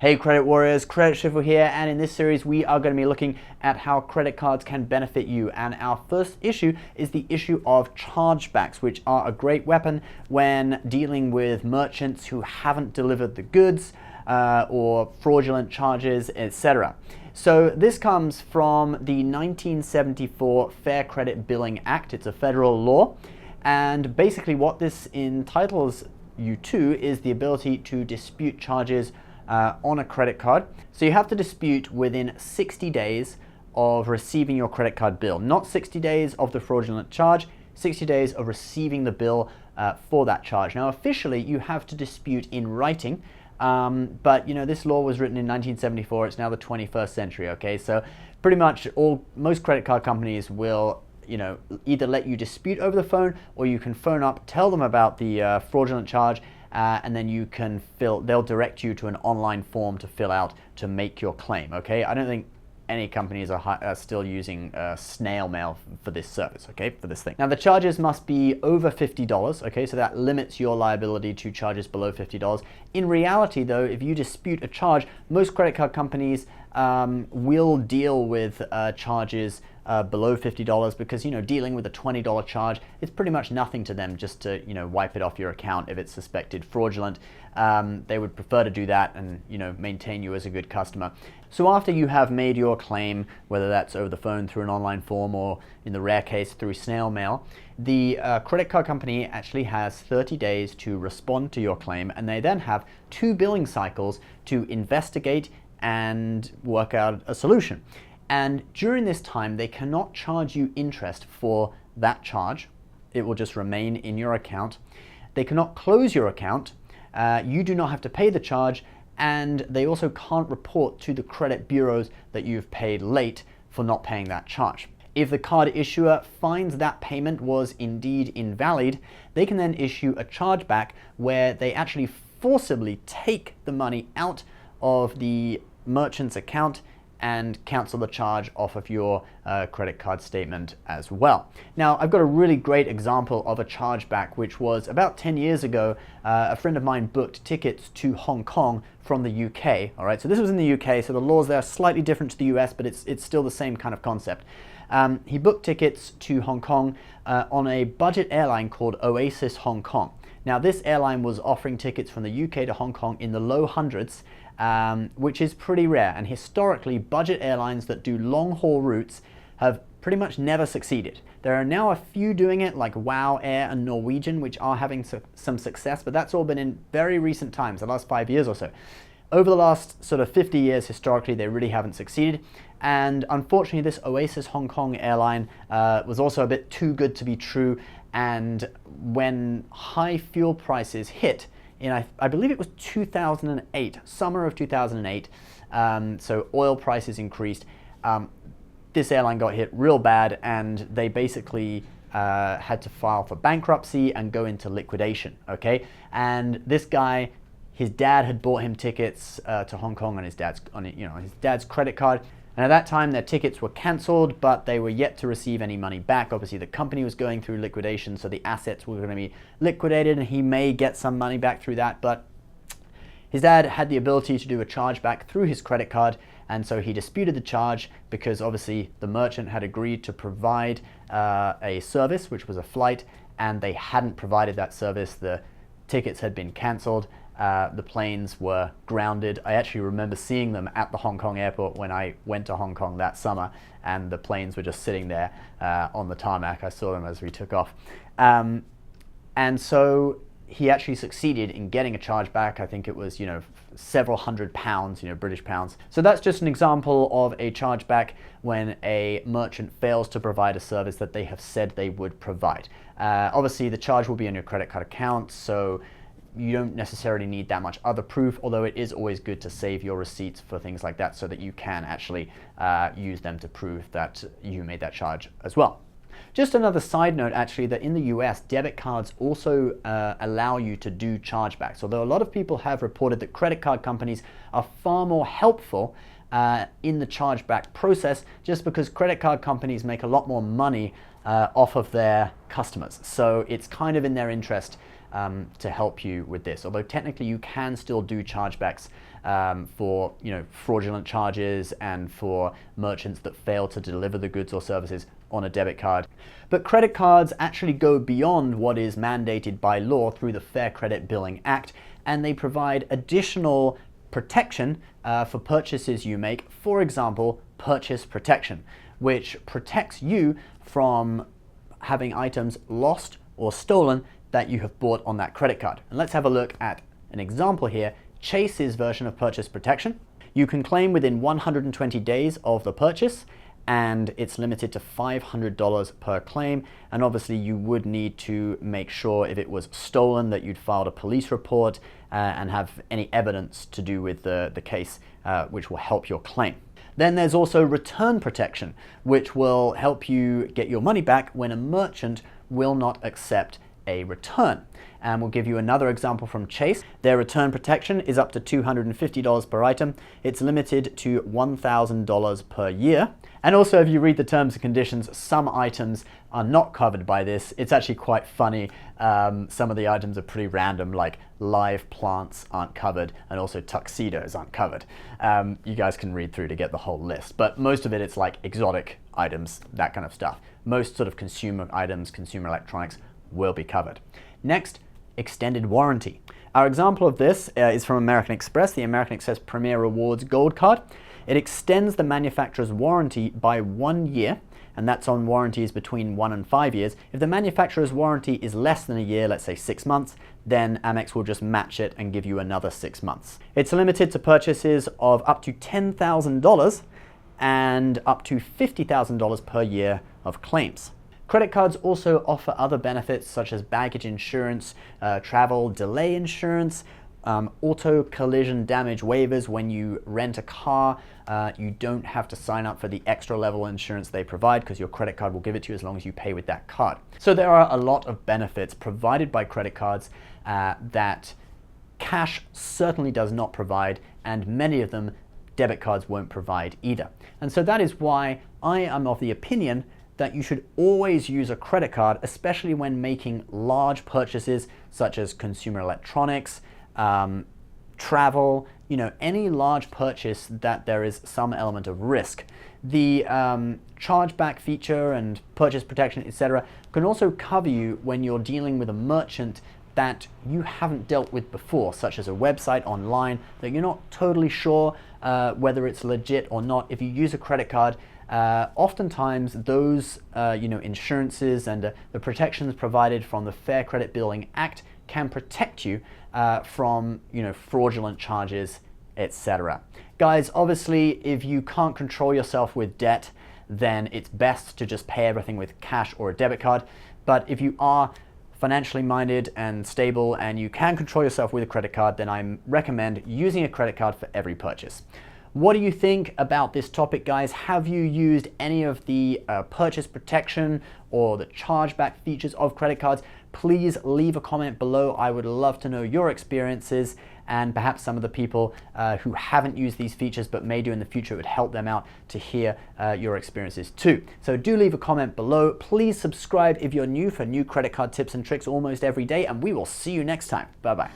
Hey Credit Warriors, Credit Shuffle here, and in this series we are going to be looking at how credit cards can benefit you. And our first issue is the issue of chargebacks, which are a great weapon when dealing with merchants who haven't delivered the goods or fraudulent charges, etc. So this comes from the 1974 Fair Credit Billing Act. It's a federal law, and basically what this entitles you to is the ability to dispute charges on a credit card. So you have to dispute within 60 days of receiving your credit card bill. Not 60 days of the fraudulent charge, 60 days of receiving the bill for that charge. Now officially you have to dispute in writing, but you know, this law was written in 1974, it's now the 21st century, okay? So pretty much most credit card companies will either let you dispute over the phone, or you can phone up, tell them about the fraudulent charge, and then they'll direct you to an online form to fill out to make your claim, okay? I don't think any companies are still using snail mail for this service, okay, for this thing. Now the charges must be over $50, okay, so that limits your liability to charges below $50. In reality though, if you dispute a charge, most credit card companies will deal with charges below $50 because, dealing with a $20 charge, it's pretty much nothing to them just to, wipe it off your account if it's suspected fraudulent. They would prefer to do that and, maintain you as a good customer. So after you have made your claim, whether that's over the phone through an online form or in the rare case through snail mail, the credit card company actually has 30 days to respond to your claim, and they then have 2 billing cycles to investigate and work out a solution. And during this time, they cannot charge you interest for that charge. It will just remain in your account. They cannot close your account. You do not have to pay the charge, and they also can't report to the credit bureaus that you've paid late for not paying that charge. If the card issuer finds that payment was indeed invalid, they can then issue a chargeback where they actually forcibly take the money out of the merchant's account and cancel the charge off of your credit card statement as well. Now, I've got a really great example of a chargeback, which was about 10 years ago. A friend of mine booked tickets to Hong Kong from the UK. All right, so this was in the UK, so the laws there are slightly different to the US, but it's still the same kind of concept. He booked tickets to Hong Kong on a budget airline called Oasis Hong Kong. Now, this airline was offering tickets from the UK to Hong Kong in the low hundreds, which is pretty rare. And historically, budget airlines that do long-haul routes have pretty much never succeeded. There are now a few doing it, like WOW Air and Norwegian, which are having some success, but that's all been in very recent times, the last 5 years or so. Over the last sort of 50 years, historically, they really haven't succeeded. And unfortunately, this Oasis Hong Kong airline was also a bit too good to be true. And when high fuel prices hit, I believe it was 2008, summer of 2008, so oil prices increased. This airline got hit real bad, and they basically had to file for bankruptcy and go into liquidation, okay? And this guy, his dad had bought him tickets to Hong Kong on his dad's credit card. And at that time, their tickets were cancelled, but they were yet to receive any money back. Obviously, the company was going through liquidation, so the assets were going to be liquidated, and he may get some money back through that. But his dad had the ability to do a chargeback through his credit card, and so he disputed the charge because obviously the merchant had agreed to provide a service, which was a flight, and they hadn't provided that service. The tickets had been cancelled. The planes were grounded. I actually remember seeing them at the Hong Kong airport when I went to Hong Kong that summer, and the planes were just sitting there on the tarmac. I saw them as we took off. And so he actually succeeded in getting a charge back. I think it was, several £100s, British pounds. So that's just an example of a chargeback when a merchant fails to provide a service that they have said they would provide. Obviously, the charge will be on your credit card account, so you don't necessarily need that much other proof, although it is always good to save your receipts for things like that so that you can actually use them to prove that you made that charge as well. Just another side note, actually, that in the US, debit cards also allow you to do chargebacks. Although a lot of people have reported that credit card companies are far more helpful in the chargeback process, just because credit card companies make a lot more money off of their customers. So it's kind of in their interest to help you with this. Although technically you can still do chargebacks for fraudulent charges and for merchants that fail to deliver the goods or services on a debit card. But credit cards actually go beyond what is mandated by law through the Fair Credit Billing Act, and they provide additional protection for purchases you make. For example, purchase protection, which protects you from having items lost or stolen that you have bought on that credit card. And let's have a look at an example here, Chase's version of purchase protection. You can claim within 120 days of the purchase, and it's limited to $500 per claim. And obviously you would need to make sure if it was stolen that you'd filed a police report and have any evidence to do with the case, which will help your claim. Then there's also return protection, which will help you get your money back when a merchant will not accept a return. And we'll give you another example from Chase. Their return protection is up to $250 per item. It's limited to $1,000 per year. And also, if you read the terms and conditions, some items are not covered by this. It's actually quite funny. Some of the items are pretty random, like live plants aren't covered, and also tuxedos aren't covered. You guys can read through to get the whole list, but most of it, it's like exotic items, that kind of stuff. Most sort of consumer items, consumer electronics will be covered. Next, extended warranty. Our example of this is from American Express, the American Express Premier Rewards Gold Card. It extends the manufacturer's warranty by 1 year, and that's on warranties between 1 and 5 years. If the manufacturer's warranty is less than a year, let's say 6 months, then Amex will just match it and give you another 6 months. It's limited to purchases of up to $10,000 and up to $50,000 per year of claims. Credit cards also offer other benefits such as baggage insurance, travel delay insurance, auto collision damage waivers. When you rent a car, you don't have to sign up for the extra level insurance they provide because your credit card will give it to you as long as you pay with that card. So there are a lot of benefits provided by credit cards that cash certainly does not provide, and many of them debit cards won't provide either. And so that is why I am of the opinion that you should always use a credit card, especially when making large purchases such as consumer electronics, travel, any large purchase that there is some element of risk. The chargeback feature and purchase protection, etc., can also cover you when you're dealing with a merchant that you haven't dealt with before, such as a website online that you're not totally sure whether it's legit or not. If you use a credit card, oftentimes those insurances and the protections provided from the Fair Credit Billing Act can protect you from fraudulent charges, etc. Guys, obviously, if you can't control yourself with debt, then it's best to just pay everything with cash or a debit card. But if you are financially minded and stable and you can control yourself with a credit card, then I recommend using a credit card for every purchase. What do you think about this topic, guys? Have you used any of the purchase protection or the chargeback features of credit cards? Please leave a comment below. I would love to know your experiences, and perhaps some of the people who haven't used these features but may do in the future, it would help them out to hear your experiences too. So do leave a comment below. Please subscribe if you're new for new credit card tips and tricks almost every day, and we will see you next time. Bye-bye.